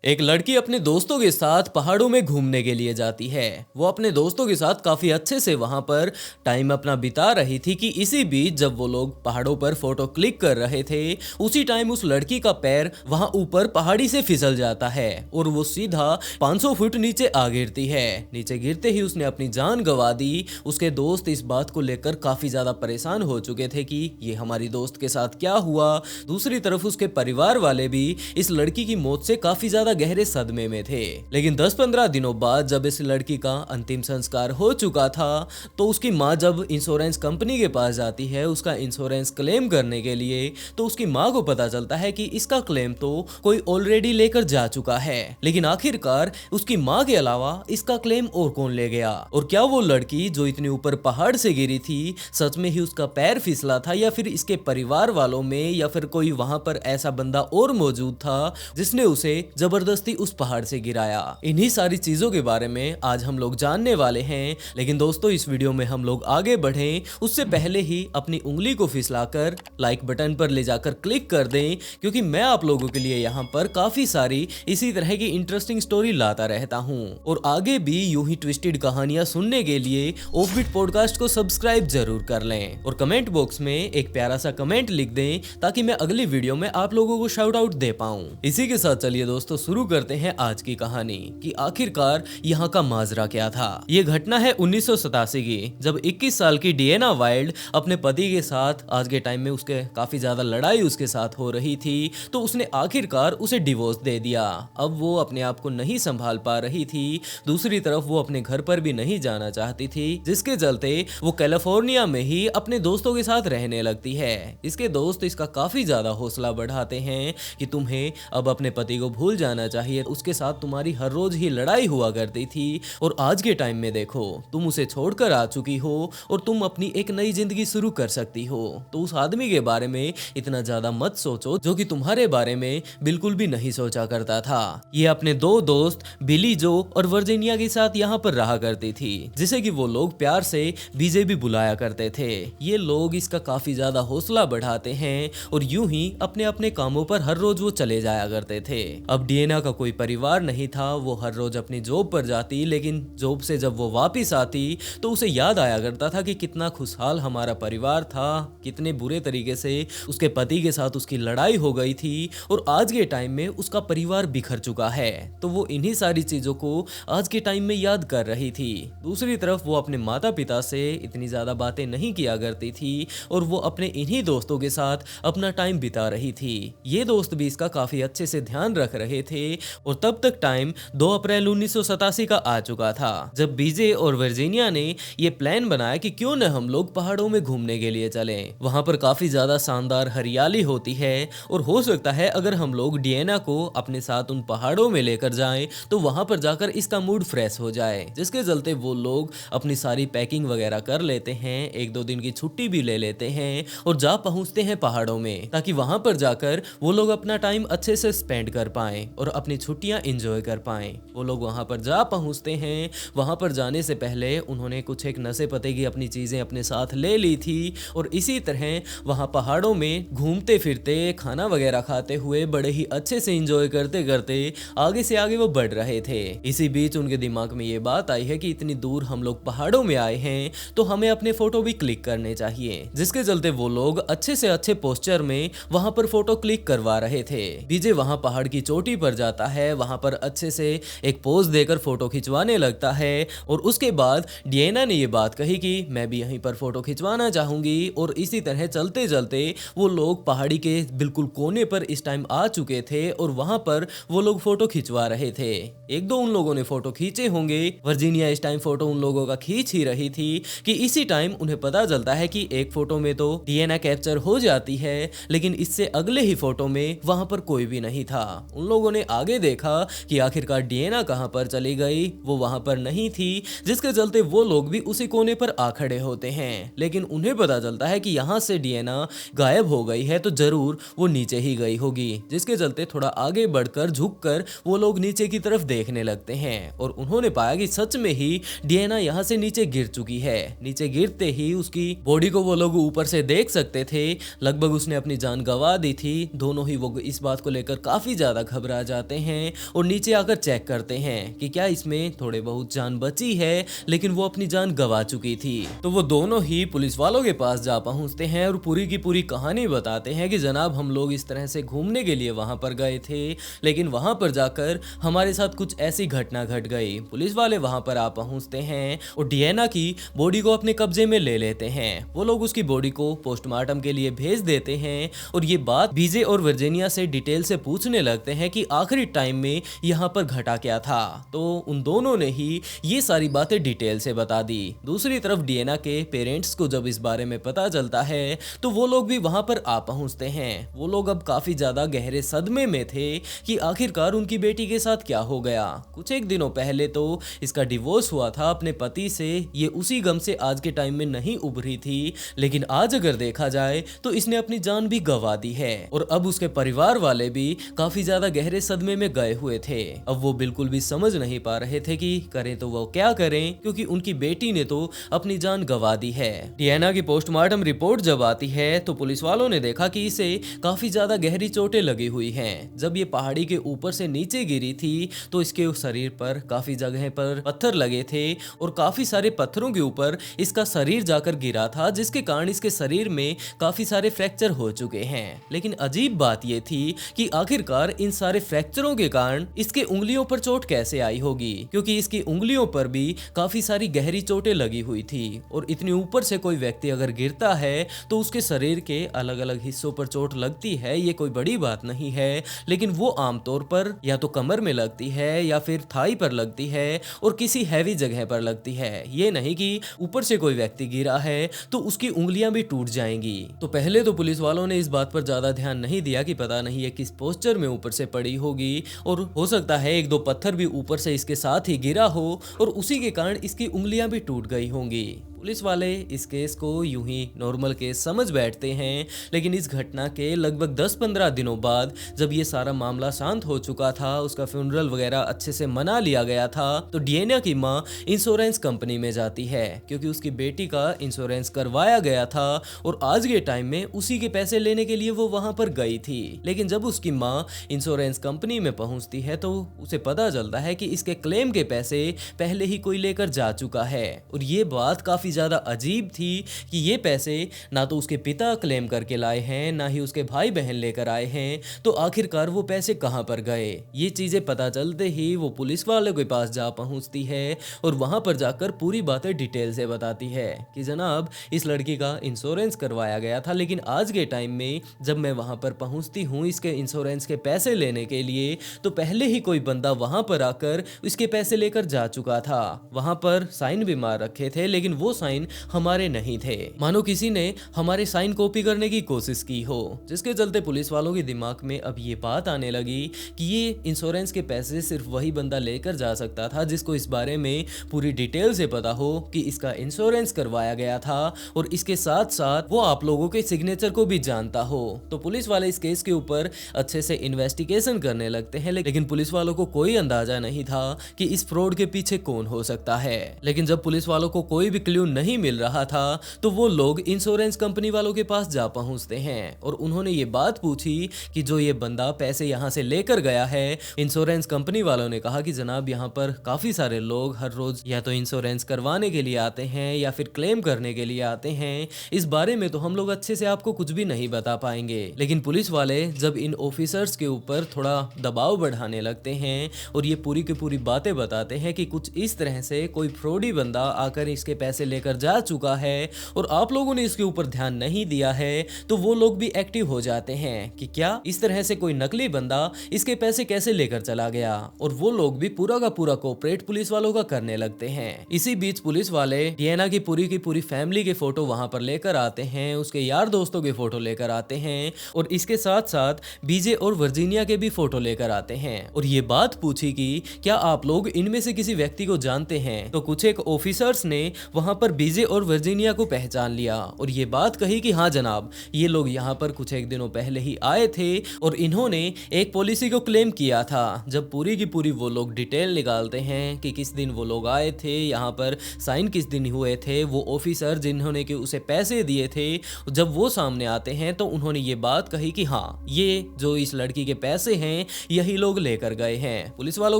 एक लड़की अपने दोस्तों के साथ पहाड़ों में घूमने के लिए जाती है। वो अपने दोस्तों के साथ काफी अच्छे से वहां पर टाइम अपना बिता रही थी कि इसी बीच जब वो लोग पहाड़ों पर फोटो क्लिक कर रहे थे, उसी टाइम उस लड़की का पैर वहां ऊपर पहाड़ी से फिसल जाता है और वो सीधा 500 फुट नीचे आ गिरती है। नीचे गिरते ही उसने अपनी जान गंवा दी। उसके दोस्त इस बात को लेकर काफी ज्यादा परेशान हो चुके थे कि ये हमारी दोस्त के साथ क्या हुआ। दूसरी तरफ उसके परिवार वाले भी इस लड़की की मौत से काफी ज्यादा गहरे सदमे में थे। लेकिन 10-15 दिनों बाद जब इस लड़की का अंतिम संस्कार हो चुका था, तो उसकी माँ जब इंश्योरेंस कंपनी के पास जाती है उसका इंश्योरेंस क्लेम करने के लिए, तो उसकी माँ को पता चलता है कि इसका क्लेम तो कोई ऑलरेडी लेकर जा चुका है। लेकिन आखिरकार उसकी माँ के अलावा इसका क्लेम और कौन ले गया, और क्या वो लड़की जो इतने ऊपर पहाड़ से गिरी थी सच में ही उसका पैर फिसला था, या फिर इसके परिवार वालों में या फिर कोई वहां पर ऐसा बंदा और मौजूद था जिसने उसे जबरदस्ती उस पहाड़ से गिराया। इन्हीं सारी चीजों के बारे में आज हम लोग जानने वाले हैं। लेकिन दोस्तों, इस वीडियो में हम लोग आगे बढ़ें उससे पहले ही अपनी उंगली को फिसलाकर लाइक बटन पर ले जाकर क्लिक कर दें, क्योंकि मैं आप लोगों के लिए यहाँ पर काफी सारी इसी तरह की इंटरेस्टिंग स्टोरी लाता रहता हूँ। और आगे भी यूं ही ट्विस्टेड कहानियां सुनने के लिए ऑफबीट पॉडकास्ट को सब्सक्राइब जरूर कर लें और कमेंट बॉक्स में एक प्यारा सा कमेंट लिख दें ताकि मैं अगली वीडियो में आप लोगों को शाउट आउट दे पाऊं। इसी के साथ चलिए दोस्तों शुरू करते हैं आज की कहानी कि आखिरकार यहाँ का माजरा क्या था। ये घटना है 1987 की, जब 21 साल की डिएना वाइल्ड अपने पति के साथ, आज के टाइम में उसके काफी ज्यादा लड़ाई उसके साथ हो रही थी, तो उसने आखिरकार उसे डिवोर्स दे दिया। अब वो अपने आप को नहीं संभाल पा रही थी। दूसरी तरफ वो अपने घर पर भी नहीं जाना चाहती थी, जिसके चलते वो कैलिफोर्निया में ही अपने दोस्तों के साथ रहने लगती है। इसके दोस्त इसका काफी ज्यादा हौसला बढ़ाते हैं कि तुम्हें अब अपने पति को भूल जाना चाहिए, उसके साथ तुम्हारी हर रोज ही लड़ाई हुआ करती थी और आज के टाइम में देखो तुम उसे छोड़कर आ चुकी हो और तुम अपनी एक नई जिंदगी शुरू कर सकती हो। तो उस आदमी के बारे में इतना ज्यादा मत सोचो जो कि तुम्हारे बारे में बिल्कुल भी नहीं सोचा करता था। ये अपने दो दोस्त बिली जो और वर्जीनिया के साथ यहाँ पर रहा करती थी, जिसे कि वो लोग प्यार से बीजे भी बुलाया करते थे। ये लोग इसका काफी ज्यादा हौसला बढ़ाते हैं और यूं ही अपने अपने कामों पर हर रोज वो चले जाया करते थे। अब डिएना का कोई परिवार नहीं था, वो हर रोज अपनी जॉब पर जाती, लेकिन जॉब से जब वो वापस आती तो उसे याद आया करता था कि कितना खुशहाल हमारा परिवार था, कितने बुरे तरीके से उसके पति के साथ उसकी लड़ाई हो गई थी और आज के टाइम में उसका परिवार बिखर चुका है। तो वो इन्हीं सारी चीजों को आज के टाइम में याद कर रही थी। दूसरी तरफ वो अपने माता पिता से इतनी ज्यादा बातें नहीं किया करती थी और वो अपने इन्हीं दोस्तों के साथ अपना टाइम बिता रही थी। ये दोस्त भी इसका काफी अच्छे से ध्यान रख रहे थे और तब तक टाइम 2 अप्रैल 1987 का आ चुका था, जब बीजे और वर्जीनिया ने ये प्लान बनाया कि क्यों न हम लोग पहाड़ों में घूमने के लिए चलें। वहां पर काफी ज्यादा शानदार हरियाली होती है और हो सकता है अगर हम लोग डिएना को अपने साथ उन पहाड़ों में लेकर जाएं तो वहां पर जाकर इसका मूड फ्रेश हो जाए, जिसके चलते वो लोग अपनी सारी पैकिंग वगैरह कर लेते हैं, 1-2 दिन की छुट्टी भी ले लेते हैं और जा पहुंचते हैं पहाड़ों में, ताकि वहां पर जाकर वो लोग अपना टाइम अच्छे से स्पेंड कर पाएं और अपनी छुट्टियां एंजॉय कर पाएं। वो लोग वहां पर जा पहुंचते हैं। वहां पर जाने से पहले उन्होंने कुछ एक नशे पते की अपनी चीजें अपने साथ ले ली थी और इसी तरह वहां पहाड़ों में घूमते फिरते खाना वगैरह खाते हुए बड़े ही अच्छे से एंजॉय करते करते आगे से आगे वो बढ़ रहे थे। इसी बीच उनके दिमाग में ये बात आई है कि इतनी दूर हम लोग पहाड़ों में आए हैं तो हमें अपने फोटो भी क्लिक करने चाहिए, जिसके चलते वो लोग अच्छे से अच्छे पोस्चर में वहां पर फोटो क्लिक करवा रहे थे। बीजे वहां पहाड़ की चोटी पर जाता है, वहां पर अच्छे से एक पोज देकर फोटो खिंचवाने लगता है और उसके बाद डिएना ने ये बात कही कि मैं भी यहीं पर फोटो खिंचवाना चाहूंगी और इसी तरह चलते चलते वो लोग पहाड़ी के बिल्कुल कोने पर इस टाइम आ चुके थे और वहां पर वो लोग फोटो खिंचवा रहे थे। 1-2 उन लोगों ने फोटो खींचे होंगे। वर्जीनिया इस टाइम फोटो उन लोगों का खींच ही रही थी कि इसी टाइम उन्हें पता चलता है कि एक फोटो में तो डिएना कैप्चर हो जाती है, लेकिन इससे अगले ही फोटो में वहां पर कोई भी नहीं था। उन लोगों ने आगे देखा कि आखिरकार डिएना कहां पर चली गई, वो वहां पर नहीं थी, जिसके चलते वो लोग भी उसी कोने पर आ खड़े होते हैं। लेकिन उन्हें पता चलता है कि यहाँ से डिएना गायब हो गई है तो जरूर वो नीचे ही गई होगी, जिसके चलते थोड़ा आगे बढ़कर झुककर वो लोग नीचे की तरफ देखने लगते हैं और उन्होंने पाया कि सच में ही डिएना यहाँ से नीचे गिर चुकी है। नीचे गिरते ही उसकी बॉडी को वो लोग ऊपर से देख सकते थे, लगभग उसने अपनी जान गंवा दी थी। दोनों ही वो इस बात को लेकर काफी ज्यादा घबरा जाते हैं और नीचे आकर चेक करते हैं कि क्या इसमें थोड़े बहुत जान बची है, लेकिन वो अपनी जान गंवा चुकी थी। तो वो दोनों ही पुलिस वालों के पास जा पहुंचते हैं और पूरी की पूरी कहानी बताते हैं कि जनाब हम लोग इस तरह से घूमने के लिए वहां पर गए थे, लेकिन वहां पर जाकर हमारे साथ कुछ ऐसी घटना घट गई। पुलिस वाले वहां पर आ पहुंचते हैं और डिएना की बॉडी को अपने कब्जे में ले लेते हैं। वो लोग उसकी बॉडी को पोस्टमार्टम के लिए भेज देते हैं और ये बात बीजे और वर्जीनिया से डिटेल से पूछने लगते हैं कि आखिरी टाइम में यहाँ पर घटा क्या था। तो उन दोनों ने ही ये सारी बातें डिटेल से बता दी। दूसरी तरफ डिएना के पेरेंट्स को जब इस बारे में पता चलता है तो वो लोग भी वहां पर आ पहुंचते हैं। वो लोग अब काफी ज्यादा गहरे सदमे में थे कि आखिरकार उनकी बेटी के साथ क्या हो गया। कुछ एक दिनों पहले तो इसका डिवोर्स हुआ था अपने पति से, ये उसी गम से आज के टाइम में नहीं उभरी थी, लेकिन आज अगर देखा जाए तो इसने अपनी जान भी गंवा दी है और अब उसके परिवार वाले भी काफी ज्यादा गहरे सदमे में गए हुए थे। अब वो बिल्कुल भी समझ नहीं पा रहे थे कि करें तो वो क्या करें, क्योंकि उनकी बेटी ने तो अपनी जान गंवा दी है। डिएना की पोस्टमार्टम रिपोर्ट जब आती है तो पुलिस वालों ने देखा कि इसे काफी ज्यादा गहरी चोटें लगी हुई हैं। जब ये पहाड़ी के ऊपर से नीचे गिरी थी तो इसके शरीर पर काफी जगह पर पत्थर लगे थे और काफी सारे पत्थरों के ऊपर इसका शरीर जाकर गिरा था, जिसके कारण इसके शरीर में काफी सारे फ्रैक्चर हो चुके हैं। लेकिन अजीब बात यह थी कि आखिरकार इन सारे फ्रैक्चरों के कारण इसके उंगलियों पर चोट कैसे आई होगी, क्योंकि इसकी उंगलियों पर भी काफी सारी गहरी चोटें लगी हुई थी और इतनी ऊपर से कोई व्यक्ति अगर गिरता है तो उसके शरीर के अलग अलग हिस्सों पर चोट लगती है। ये कोई बड़ी बात नहीं है, लेकिन वो आमतौर पर या तो कमर में लगती है या फिर थाई पर लगती है और किसी हैवी जगह पर लगती है। ये नहीं कि ऊपर से कोई व्यक्ति गिरा है तो उसकी उंगलियां भी टूट जाएंगी। तो पहले तो पुलिस वालों ने इस बात पर ज्यादा ध्यान नहीं दिया कि पता नहीं ये किस पोस्चर में ऊपर से पड़ी होगी और हो सकता है एक दो पत्थर भी ऊपर से इसके साथ ही गिरा हो और उसी के कारण इसकी उंगलियां भी टूट गई होंगी। पुलिस वाले इस केस को यूं ही नॉर्मल केस समझ बैठते हैं, लेकिन इस घटना के लगभग 10-15 दिनों बाद जब ये सारा मामला शांत हो चुका था, उसका फ्यूनरल वगैरह अच्छे से मना लिया गया था, तो डिएना की माँ इंश्योरेंस कंपनी में जाती है क्योंकि उसकी बेटी का इंश्योरेंस करवाया गया था और आज के टाइम में उसी के पैसे लेने के लिए वो वहां पर गई थी। लेकिन जब उसकी माँ इंश्योरेंस कंपनी में पहुंचती है तो उसे पता चलता है कि इसके क्लेम के पैसे पहले ही कोई लेकर जा चुका है और ये बात काफी ज्यादा अजीब थी कि ये पैसे ना तो उसके पिता क्लेम करके लाए हैं, ना ही उसके भाई बहन लेकर आए हैं, तो आखिरकार वो पैसे कहां पर गए। ये चीजें पता चलते ही वो पुलिस वाले के पास जा पहुंचती है और वहां पर जाकर पूरी बातें डिटेल से बताती है कि जनाब इस लड़की का इंश्योरेंस करवाया गया था, लेकिन आज के टाइम में जब मैं वहां पर पहुंचती हूँ इसके इंश्योरेंस के पैसे लेने के लिए, तो पहले ही कोई बंदा वहां पर आकर इसके पैसे लेकर जा चुका था। वहां पर साइन भी मार रखे थे, लेकिन वो साइन हमारे नहीं थे, मानो किसी ने हमारे साइन कॉपी करने की कोशिश की हो, जिसके चलते पुलिस वालों के दिमाग में अब ये बात आने लगी कि ये इंश्योरेंस के पैसे सिर्फ वही बंदा लेकर जा सकता था जिसको इस बारे में पूरी डिटेल से पता हो कि इसका इंश्योरेंस करवाया गया था और इसके साथ साथ वो आप लोगों के सिग्नेचर को भी जानता हो। तो पुलिस वाले इस केस के ऊपर अच्छे से इन्वेस्टिगेशन करने लगते हैं, लेकिन पुलिस वालों को कोई अंदाजा नहीं था कि इस फ्रॉड के पीछे कौन हो सकता है। लेकिन जब पुलिस वालों को कोई भी क्लू नहीं मिल रहा था तो वो लोग इंश्योरेंस कंपनी वालों के पास जा पहुंचते हैं और उन्होंने ये बात पूछी कि जो ये बंदा पैसे यहाँ से लेकर गया है। इंश्योरेंस कंपनी वालों ने कहा कि जनाब यहाँ पर काफी सारे लोग हर रोज या तो इंश्योरेंस करवाने के लिए आते हैं या फिर क्लेम करने के लिए आते हैं, इस बारे में तो हम लोग अच्छे से आपको कुछ भी नहीं बता पाएंगे। लेकिन पुलिस वाले जब इन ऑफिसर्स के ऊपर थोड़ा दबाव बढ़ाने लगते हैं और ये पूरी की पूरी बातें बताते हैं कि कुछ इस तरह से कोई फ्रॉडी बंदा आकर इसके पैसे लेकर जा चुका है और आप लोगों ने इसके ऊपर ध्यान नहीं दिया है, तो वो लोग भी एक्टिव हो जाते हैं कि क्या इस तरह से कोई नकली बंदा इसके पैसे कैसे लेकर चला गया, और वो लोग भी पूरा का पूरा कोऑपरेट पुलिस वालों का करने लगते हैं। इसी बीच पुलिस वाले डिएना की पूरी फैमिली के फोटो वहां पर लेकर आते हैं, उसके यार दोस्तों के फोटो लेकर आते हैं और इसके साथ साथ बीजे और वर्जीनिया के भी फोटो लेकर आते हैं और ये बात पूछी कि क्या आप लोग इनमें से किसी व्यक्ति को जानते हैं। तो कुछ एक ऑफिसर्स ने वहां पर बीजे और वर्जीनिया को पहचान लिया और ये बात कही कि हाँ जनाब, ये लोग यहाँ पर कुछ एक दिनों पहले ही आए थे और इन्होंने एक पॉलिसी को क्लेम किया था। जब पूरी की पूरी वो लोग डिटेल निकालते हैं कि किस दिन वो लोग आए थे, यहाँ पर साइन किस दिन हुए थे, वो ऑफिसर जिन्होंने कि उसे पैसे दिए थे, जब वो सामने आते हैं तो उन्होंने ये बात कही कि हाँ, ये जो इस लड़की के पैसे हैं यही लोग लेकर गए हैं। पुलिस वालों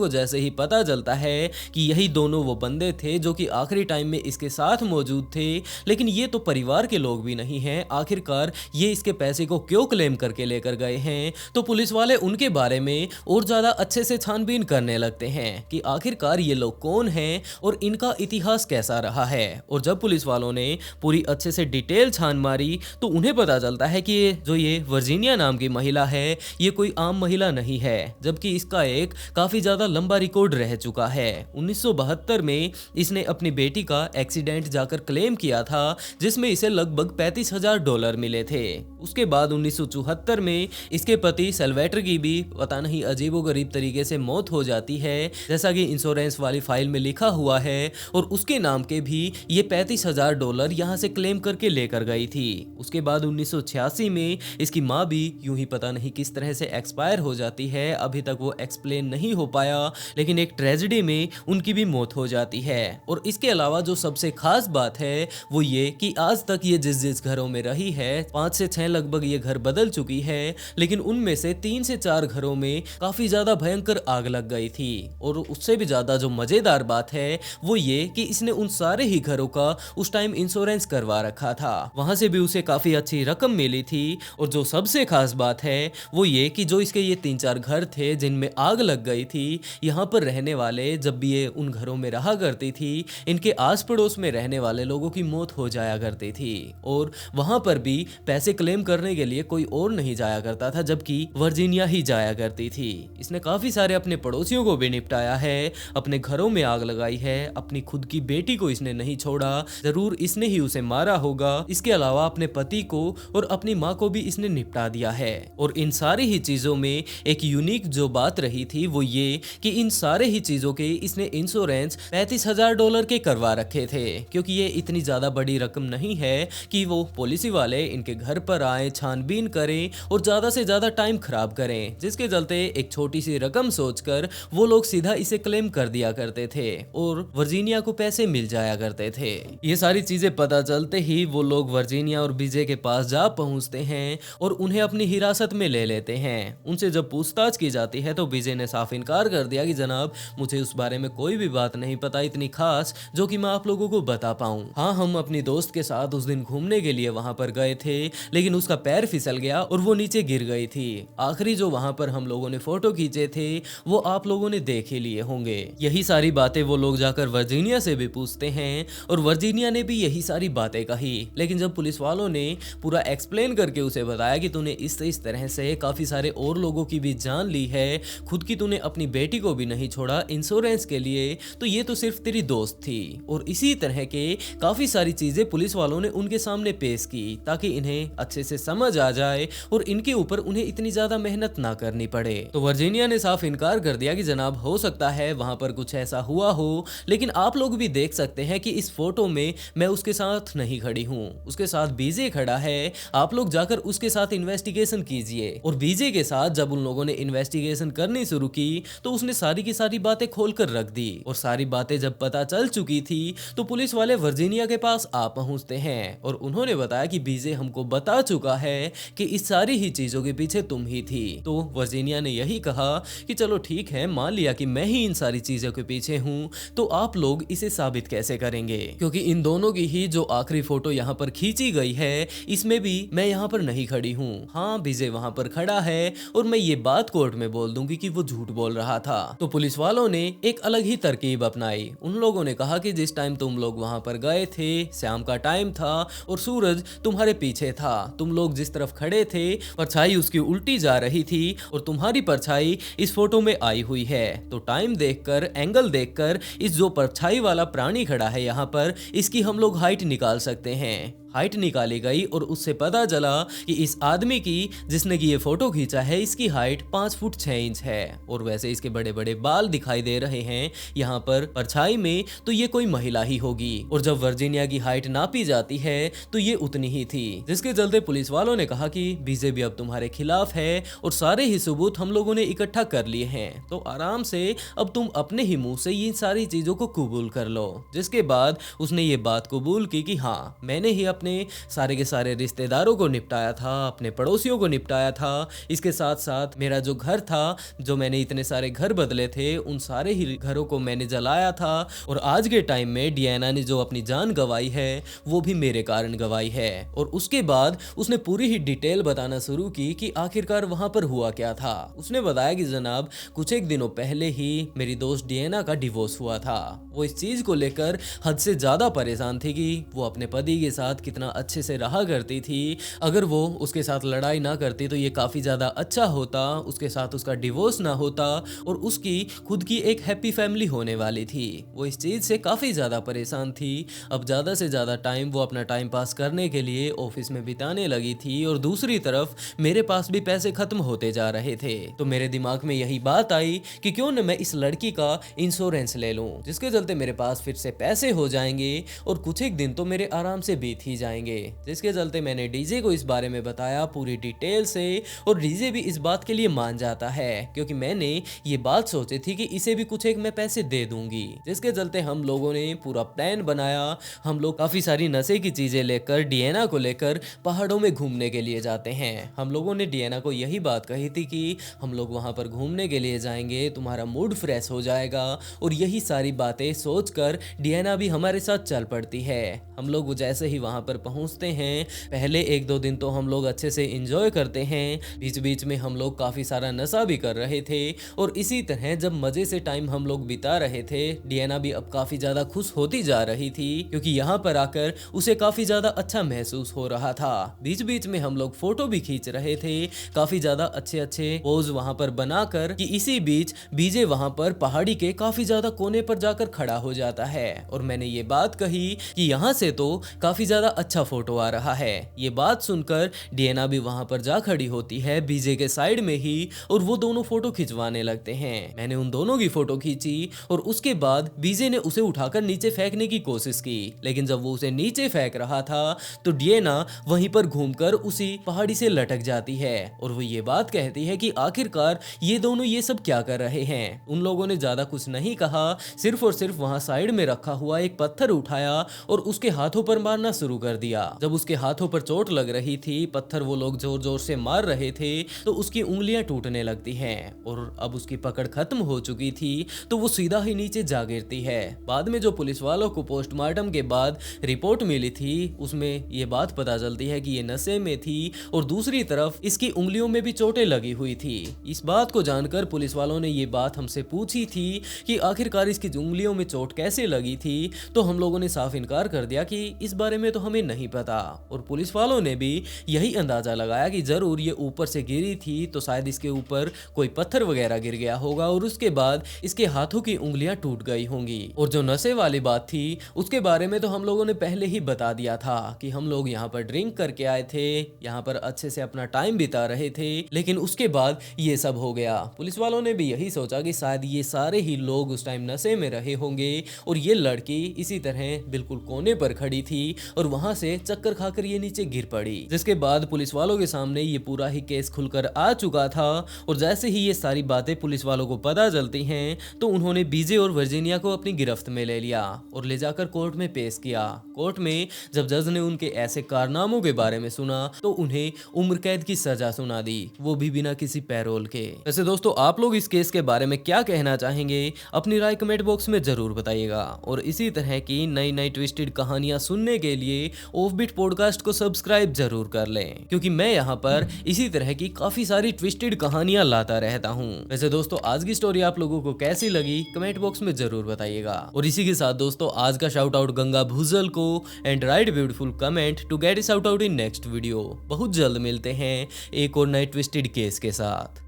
को जैसे ही पता चलता है कि यही दोनों वो बंदे थे जो कि आखिरी टाइम में इसके साथ मौजूद थे, लेकिन ये तो परिवार के लोग भी नहीं हैं, आखिरकार ये इसके पैसे को क्यों क्लेम करके लेकर गए हैं, तो पुलिस वाले उनके बारे में और ज्यादा अच्छे से छानबीन करने लगते हैं कि आखिरकार ये लोग कौन हैं और इनका इतिहास कैसा रहा है। और जब पुलिस वालों ने पूरी अच्छे से डिटेल छान मारी तो उन्हें पता चलता है कि ये वर्जीनिया नाम की महिला है, ये कोई आम महिला नहीं है, जबकि इसका एक काफी ज्यादा लंबा रिकॉर्ड रह चुका है। 1972 में इसने अपनी बेटी का एक्सीडेंट जाकर क्लेम किया था, जिसमें इसे लगभग $35,000 मिले थे। उसके बाद 1974 में इसके पति सेल्वेटर की भी पता नहीं अजीबोगरीब तरीके से मौत हो जाती है, जैसा कि इंश्योरेंस वाली फाइल में लिखा हुआ है, और उसके नाम के भी ये $35,000 यहाँ से क्लेम करके लेकर गई थी। उसके बाद 1986 में इसकी माँ भी यूं ही पता नहीं किस तरह से एक्सपायर हो जाती है, अभी तक वो एक्सप्लेन नहीं हो पाया, लेकिन एक ट्रेजेडी में उनकी भी मौत हो जाती है। और इसके अलावा जो सबसे खास बात है वो ये कि आज तक ये जिस घरों में रही है, 5 से 6 लगभग ये घर बदल चुकी है, लेकिन उनमें से 3 से 4 घरों में काफी ज्यादा भयंकर आग लग गई थी। और उससे भी ज्यादा जो मजेदार बात है वो ये कि इसने उन सारे ही घरों का उस टाइम इंश्योरेंस करवा रखा था, वहां से भी उसे काफी अच्छी रकम मिली थी। और जो सबसे खास बात है वो ये कि जो इसके ये 3-4 घर थे जिनमें आग लग गई थी, यहाँ पर रहने वाले जब भी ये उन घरों में रहा करती थी, इनके आस पड़ोस में रहने वाले लोगों की मौत हो जाया करती थी। और वहां पर भी पैसे क्लेम करने के लिए कोई और नहीं जाया करता था, जबकि वर्जीनिया ही जाया करती थी। इसने काफी सारे अपने पड़ोसियों को भी निपटाया है, अपने घरों में आग लगाई है, अपनी खुद की बेटी को इसने नहीं छोड़ा, जरूर इसने ही उसे मारा होगा। इसके अलावा अपने पति को और अपनी माँ को भी इसने निपटा दिया है। और इन सारी ही चीजों में एक यूनिक जो बात रही थी वो ये कि इन सारे ही चीजों के इसने इंश्योरेंस $35,000 के करवा रखे थे, क्योंकि ये इतनी ज्यादा बड़ी रकम नहीं है कि वो पॉलिसी वाले इनके घर पर आए, छानबीन करें और ज्यादा से ज्यादा टाइम खराब करें, जिसके चलते एक छोटी सी रकम सोचकर वो लोग सीधा इसे क्लेम कर दिया करते थे और वर्जीनिया को पैसे मिल जाया करते थे। ये सारी चीजें पता चलते ही वो लोग वर्जीनिया और बीजे के पास जा पहुंचते हैं और उन्हें अपनी हिरासत में ले लेते हैं। उनसे जब पूछताछ की जाती है तो बीजे ने साफ इनकार कर दिया कि जनाब, मुझे उस बारे में कोई भी बात नहीं पता इतनी खास जो कि मैं आप लोगों को बता पाऊं। हाँ, हम अपनी दोस्त के साथ उस दिन घूमने के लिए वहां पर गए थे, लेकिन उसका पैर फिसल गया और वो नीचे गिर गई थी। आखिरी जो वहां पर हम लोगों ने फोटो खींचे थे वो आप लोगों ने देख ही लिए होंगे। यही सारी बातें वो लोग जाकर वर्जीनिया से भी पूछते हैं और वर्जीनिया ने भी यही सारी बातें कही, लेकिन जब पुलिस वालों ने पूरा एक्सप्लेन करके उसे बताया कि तूने इस तरह से काफी सारे और लोगों की भी जान ली है, खुद की तूने अपनी बेटी को भी नहीं छोड़ा इंश्योरेंस के लिए, तो ये तो सिर्फ तेरी दोस्त थी। और इसी तरह के काफी सारी चीजें पुलिस वालों ने उनके सामने पेश की ताकि इन्हें अच्छे से समझ आ जाए और इनके ऊपर उन्हें इतनी ज्यादा मेहनत ना करनी पड़े। तो वर्जीनिया ने साफ इनकार कर दिया कि जनाब, हो सकता है वहां पर कुछ ऐसा हुआ हो, लेकिन आप लोग भी देख सकते हैं कि इस फोटो में मैं उसके साथ नहीं खड़ी हूँ, उसके साथ बीजे खड़ा है, आप लोग जाकर उसके साथ इन्वेस्टिगेशन कीजिए। और बीजे के साथ जब उन लोगों ने इन्वेस्टिगेशन करनी शुरू की तो उसने सारी की सारी बातें खोलकर रख दी। और सारी बातें जब पता चल चुकी थी तो पुलिस वाले वर्जीनिया के पास आ पहुंचते हैं और उन्होंने बताया कि बीजे हमको बता चुका है कि इस सारी ही चीजों के पीछे तुम ही थी। तो वर्जीनिया ने यही कहा कि चलो ठीक है, मान लिया कि मैं ही इन सारी चीजों के पीछे हूँ, तो आप लोग इसे साबित कैसे करेंगे, क्योंकि इन दोनों की ही जो आखिरी फोटो यहाँ पर खींची गई है इसमें भी मैं यहाँ पर नहीं खड़ी हूँ। हाँ, बीजे वहां पर खड़ा है और मैं ये बात कोर्ट में बोल दूंगी कि वो झूठ बोल रहा था। तो पुलिस वालों ने एक अलग ही तरकीब अपनाई। उन लोगों ने कहा कि जिस टाइम तुम लोग वहां पर गए थे, शाम का टाइम था और सूरज तुम्हारे पीछे था, तुम लोग जिस तरफ खड़े थे परछाई उसकी उल्टी जा रही थी और तुम्हारी परछाई इस फोटो में आई हुई है। तो टाइम देखकर, एंगल देखकर इस जो परछाई वाला प्राणी खड़ा है यहाँ पर, इसकी हम लोग हाइट निकाल सकते हैं। हाइट निकाली गई और उससे पता चला कि इस आदमी की जिसने की ये फोटो खींचा है इसकी हाइट 5 फुट 6 इंच है और वैसे इसके बड़े बड़े बाल दिखाई दे रहे हैं यहाँ पर परछाई में, तो ये कोई महिला ही होगी। और जब वर्जीनिया की हाइट नापी जाती है तो ये उतनी ही थी, जिसके चलते पुलिस वालों ने कहा कि बीजे भी अब तुम्हारे खिलाफ है और सारे ही सबूत हम लोगों ने इकट्ठा कर लिए हैं, तो आराम से अब तुम अपने ही मुंह से ये सारी चीजों को कबूल कर लो। जिसके बाद उसने ये बात कबूल की कि हाँ, मैंने ही अपने सारे के सारे रिश्तेदारों को निपटाया था, अपने पड़ोसियों को निपटाया था, इसके साथ साथ मेरा जो घर था, जो मैंने इतने सारे घर बदले थे, उन सारे ही घरों को मैंने जलाया था और आज के टाइम में डियाना ने जो अपनी जान गंवाई है वो भी मेरे कारण गंवाई है। और उसके बाद उसने पूरी ही डिटेल बताना शुरू की कि आखिरकार वहां पर हुआ क्या था। उसने बताया कि जनाब कुछ एक दिनों पहले ही मेरी दोस्त डियाना का डिवोर्स हुआ था। वो इस चीज को लेकर हद से ज्यादा परेशान थी कि वो अपने पति के साथ कितना अच्छे से रहा करती थी, अगर वो उसके साथ लड़ाई ना करती तो ये काफी ज्यादा अच्छा होता, उसके साथ उसका डिवोर्स ना होता और उसकी खुद की एक हैप्पी फैमिली होने वाली थी। वो इस चीज से काफी ज्यादा परेशान थी। अब ज्यादा से ज्यादा टाइम वो अपना टाइम पास करने के लिए ऑफिस में बिताने लगी थी और दूसरी तरफ मेरे पास भी पैसे खत्म होते जा रहे थे। तो मेरे दिमाग में यही बात आई कि क्यों न मैं इस लड़की का इंश्योरेंस ले लूं, जिसके चलते मेरे पास फिर से पैसे हो जाएंगे और कुछ एक दिन तो मेरे आराम से बीत ही जाएंगे। जिसके चलते मैंने डीजे को इस बारे में बताया पूरी डिटेल से और डीजे भी इस बात के लिए मान जाता है क्योंकि मैंने ये बात सोची थी कि इसे भी कुछ एक मैं पैसे दे दूंगी। जिसके चलते हम लोगों ने पूरा प्लान बनाया। हम लोग काफी सारी नशे की चीजें लेकर डियाना को लेकर पहाड़ों में घूमने के लिए जाते हैं। हम लोगों ने डियाना को यही बात कही थी कि हम लोग वहां पर घूमने के लिए जाएंगे, तुम्हारा मूड फ्रेश हो जाएगा और यही सारी बातें सोचकर डियाना भी हमारे साथ चल पड़ती है। हम लोग जैसे ही वहां पर पहुंचते हैं, पहले 1-2 दिन तो हम लोग अच्छे से एंजॉय करते हैं, बीच बीच में हम लोग काफी सारा नशा भी कर रहे थे और इसी तरह जब मजे से टाइम हम लोग बिता रहे थे, डियाना भी अब काफी ज्यादा खुश होती जा रही थी क्योंकि यहाँ पर आकर उसे काफी ज्यादा अच्छा महसूस हो रहा था। बीच बीच में हम लोग फोटो भी खींच रहे थे, काफी ज्यादा अच्छे अच्छे पोज वहां पर बनाकर कि इसी बीच बीजे वहां पर पहाड़ी के काफी ज्यादा कोने पर जाकर खड़ा हो जाता है और मैंने ये बात कही कि यहाँ से तो काफी ज्यादा अच्छा फोटो आ रहा है। ये बात सुनकर डियाना भी वहां पर जा खड़ी होती है बीजे के साइड में ही और वो दोनों फोटो खिंचवाने लगते हैं। मैंने उन दोनों की फोटो खींची और उसके बाद बीजे ने उसे उठाकर नीचे फेंकने की कोशिश की, लेकिन जब वो उसे नीचे फेंक रहा था तो डियाना वहीं पर घूमकर उसी पहाड़ी से लटक जाती है और वो ये बात कहती है कि आखिरकार ये दोनों ये सब क्या कर रहे हैं। उन लोगों ने ज्यादा कुछ नहीं कहा, सिर्फ और सिर्फ वहां साइड में रखा हुआ एक पत्थर उठाया और उसके हाथों पर मारना शुरू कर दिया। जब उसके हाथों पर चोट लग रही थी, पत्थर वो लोग जोर जोर से मार रहे थे, तो उसकी उंगलियां टूटने लगती हैं और अब उसकी पकड़ खत्म हो चुकी थी तो वो सीधा ही नीचे जा गिरती है। बाद में जो पुलिस वालों को पोस्टमार्टम के बाद रिपोर्ट मिली थी उसमें ये बात पता चलती है कि ये नशे में थी और दूसरी तरफ इसकी उंगलियों में भी चोटें लगी हुई थी। इस बात को जानकर पुलिस वालों ने ये बात हमसे पूछी थी कि आखिरकार इसकी उंगलियों में चोट कैसे लगी थी, तो हम लोगों ने साफ इनकार कर दिया कि इस बारे में तो हमें नहीं पता। और पुलिस वालों ने भी यही अंदाजा लगाया कि जरूर ये ऊपर से गिरी थी तो शायद इसके ऊपर कोई पत्थर वगैरह गिर गया होगा और उसके बाद इसके हाथों की उंगलियां टूट गई होंगी। और जो नशे वाली बात थी उसके बारे में तो हम लोगों ने पहले ही बता दिया था कि हम लोग यहाँ पर ड्रिंक करके आए थे, यहाँ पर अच्छे से अपना टाइम बिता रहे थे, लेकिन उसके बाद ये सब हो गया। पुलिस वालों ने भी यही सोचा कि शायद ये सारे ही लोग उस टाइम नशे में रहे होंगे और ये लड़की इसी तरह बिल्कुल कोने पर खड़ी थी और वहां से चक्कर खाकर ये नीचे गिर पड़ी। जिसके बाद पुलिस वालों के सामने ये पूरा ही केस खुलकर आ चुका था और जैसे ही ये सारी बातें पुलिस वालों को पता चलती हैं तो उन्होंने बीजे और वर्जीनिया को अपनी गिरफ्त में ले लिया और ले जाकर कोर्ट में पेश किया। कोर्ट में जब जज ने उनके ऐसे कारनामों के बारे में सुना तो उन्हें उम्र कैद की सजा सुना दी, वो भी बिना किसी पैरोल के। वैसे दोस्तों आप लोग इस केस के बारे में क्या कहना चाहेंगे, अपनी राय कमेंट बॉक्स में जरूर बताइएगा और इसी तरह की नई नई ट्विस्टेड कहानियां सुनने के लिए ऑफबीट पॉडकास्ट को सब्सक्राइब जरूर कर लें क्योंकि मैं यहाँ पर इसी तरह की काफी सारी ट्विस्टेड कहानियां लाता रहता हूँ। वैसे दोस्तों आज की स्टोरी आप लोगों को कैसी लगी कमेंट बॉक्स में जरूर बताइएगा और इसी के साथ दोस्तों आज का शाउट आउट गंगा भूजल को and write beautiful comment to get shout out in next video. बहुत जल्द मिलते हैं एक और नए ट्विस्टेड केस के साथ।